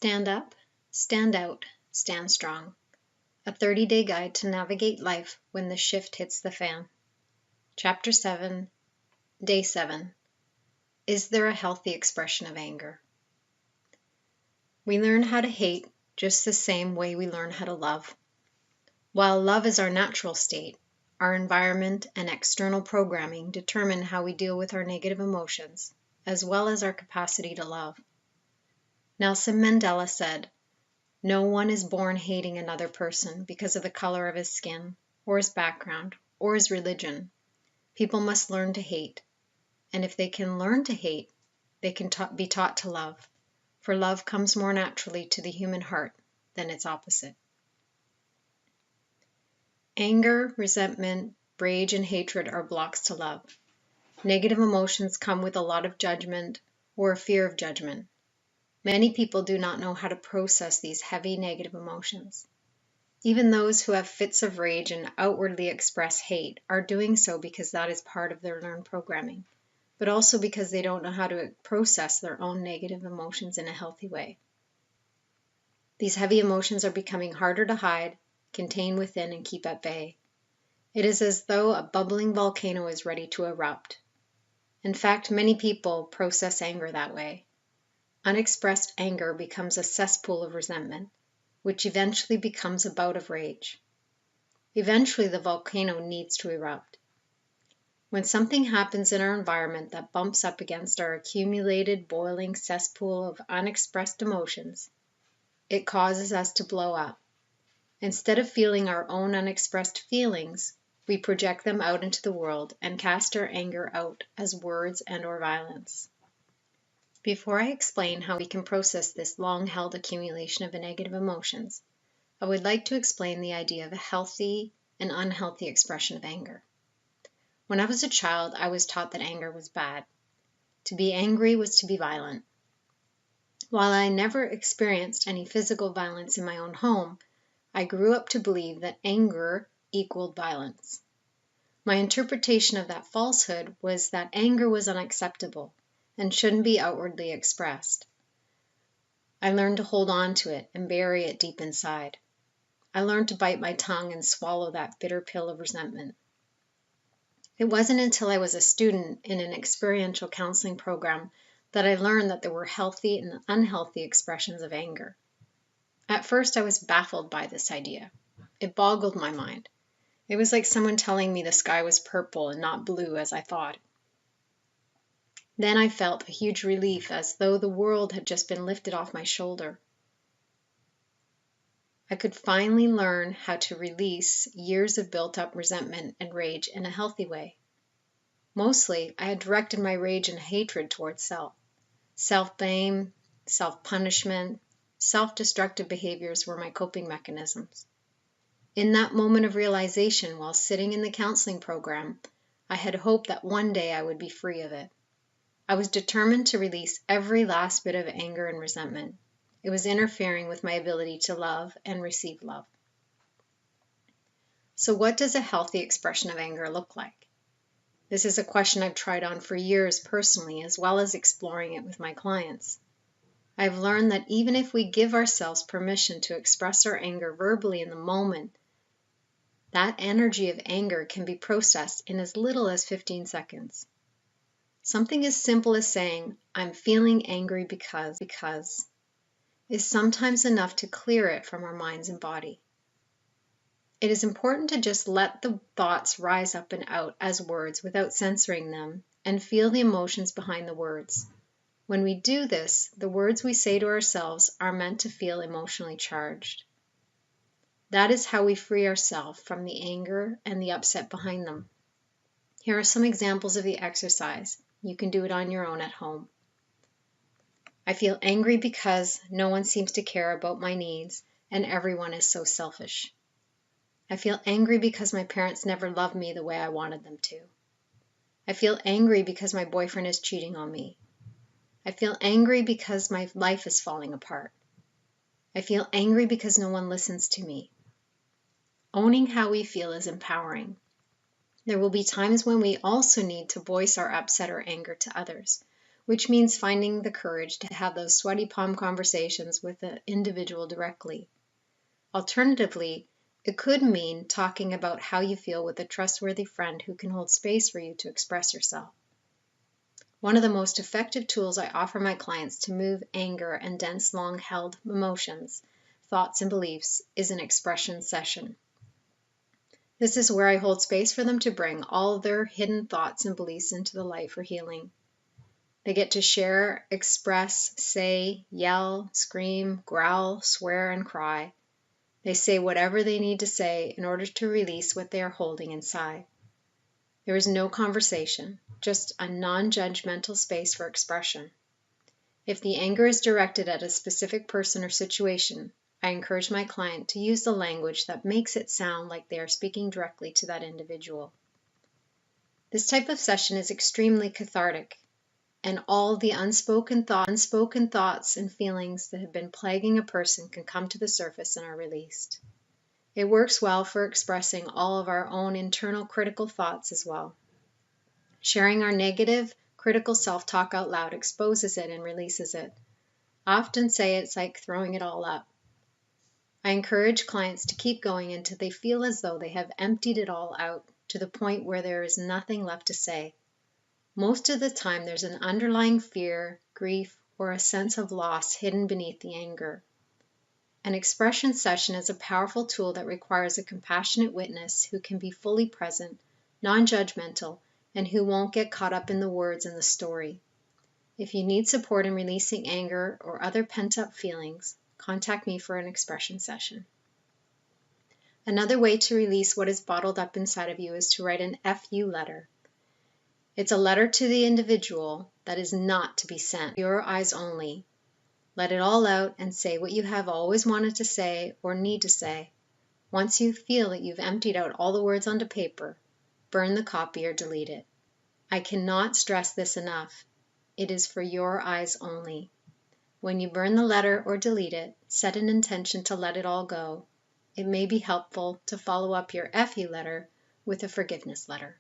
Stand up, stand out, stand strong. A 30-day guide to navigate life when the shift hits the fan. Chapter 7, Day 7. Is there a healthy expression of anger? We learn how to hate just the same way we learn how to love. While love is our natural state, our environment and external programming determine how we deal with our negative emotions, as well as our capacity to love. Nelson Mandela said, "No one is born hating another person because of the color of his skin, or his background, or his religion. People must learn to hate. And if they can learn to hate, they can be taught to love, for love comes more naturally to the human heart than its opposite." Anger, resentment, rage, and hatred are blocks to love. Negative emotions come with a lot of judgment or a fear of judgment. Many people do not know how to process these heavy negative emotions. Even those who have fits of rage and outwardly express hate are doing so because that is part of their learned programming, but also because they don't know how to process their own negative emotions in a healthy way. These heavy emotions are becoming harder to hide, contain within, and keep at bay. It is as though a bubbling volcano is ready to erupt. In fact, many people process anger that way. Unexpressed anger becomes a cesspool of resentment, which eventually becomes a bout of rage. Eventually, the volcano needs to erupt. When something happens in our environment that bumps up against our accumulated, boiling cesspool of unexpressed emotions, it causes us to blow up. Instead of feeling our own unexpressed feelings, we project them out into the world and cast our anger out as words and/or violence. Before I explain how we can process this long-held accumulation of negative emotions, I would like to explain the idea of a healthy and unhealthy expression of anger. When I was a child, I was taught that anger was bad. To be angry was to be violent. While I never experienced any physical violence in my own home, I grew up to believe that anger equaled violence. My interpretation of that falsehood was that anger was unacceptable and shouldn't be outwardly expressed. I learned to hold on to it and bury it deep inside. I learned to bite my tongue and swallow that bitter pill of resentment. It wasn't until I was a student in an experiential counseling program that I learned that there were healthy and unhealthy expressions of anger. At first, I was baffled by this idea. It boggled my mind. It was like someone telling me the sky was purple and not blue as I thought. Then I felt a huge relief, as though the world had just been lifted off my shoulder. I could finally learn how to release years of built-up resentment and rage in a healthy way. Mostly, I had directed my rage and hatred towards self. Self-blame, self-punishment, self-destructive behaviors were my coping mechanisms. In that moment of realization while sitting in the counseling program, I had hoped that one day I would be free of it. I was determined to release every last bit of anger and resentment. It was interfering with my ability to love and receive love. So what does a healthy expression of anger look like? This is a question I've tried on for years personally, as well as exploring it with my clients. I've learned that even if we give ourselves permission to express our anger verbally in the moment, that energy of anger can be processed in as little as 15 seconds. Something as simple as saying, "I'm feeling angry because," is sometimes enough to clear it from our minds and body. It is important to just let the thoughts rise up and out as words without censoring them and feel the emotions behind the words. When we do this, the words we say to ourselves are meant to feel emotionally charged. That is how we free ourselves from the anger and the upset behind them. Here are some examples of the exercise. You can do it on your own at home. I feel angry because no one seems to care about my needs and everyone is so selfish. I feel angry because my parents never loved me the way I wanted them to. I feel angry because my boyfriend is cheating on me. I feel angry because my life is falling apart. I feel angry because no one listens to me. Owning how we feel is empowering. There will be times when we also need to voice our upset or anger to others. which means finding the courage to have those sweaty palm conversations with the individual directly. Alternatively, it could mean talking about how you feel with a trustworthy friend who can hold space for you to express yourself. One of the most effective tools I offer my clients to move anger and dense, long-held emotions, thoughts, and beliefs is an expression session. This is where I hold space for them to bring all their hidden thoughts and beliefs into the light for healing. They get to share, express, say, yell, scream, growl, swear, and cry. They say whatever they need to say in order to release what they are holding inside. There is no conversation, just a non-judgmental space for expression. If the anger is directed at a specific person or situation, I encourage my client to use the language that makes it sound like they are speaking directly to that individual. This type of session is extremely cathartic, and all the unspoken thoughts and feelings that have been plaguing a person can come to the surface and are released. It works well for expressing all of our own internal critical thoughts as well. Sharing our negative, critical self-talk out loud exposes it and releases it. I often say it's like throwing it all up. I encourage clients to keep going until they feel as though they have emptied it all out to the point where there is nothing left to say. Most of the time, there's an underlying fear, grief, or a sense of loss hidden beneath the anger. An expression session is a powerful tool that requires a compassionate witness who can be fully present, non-judgmental, and who won't get caught up in the words and the story. If you need support in releasing anger or other pent-up feelings, contact me for an expression session. Another way to release what is bottled up inside of you is to write an FU letter. It's a letter to the individual that is not to be sent. Your eyes only. Let it all out and say what you have always wanted to say or need to say. Once you feel that you've emptied out all the words onto paper, burn the copy or delete it. I cannot stress this enough. It is for your eyes only. When you burn the letter or delete it, set an intention to let it all go. It may be helpful to follow up your FU letter with a forgiveness letter.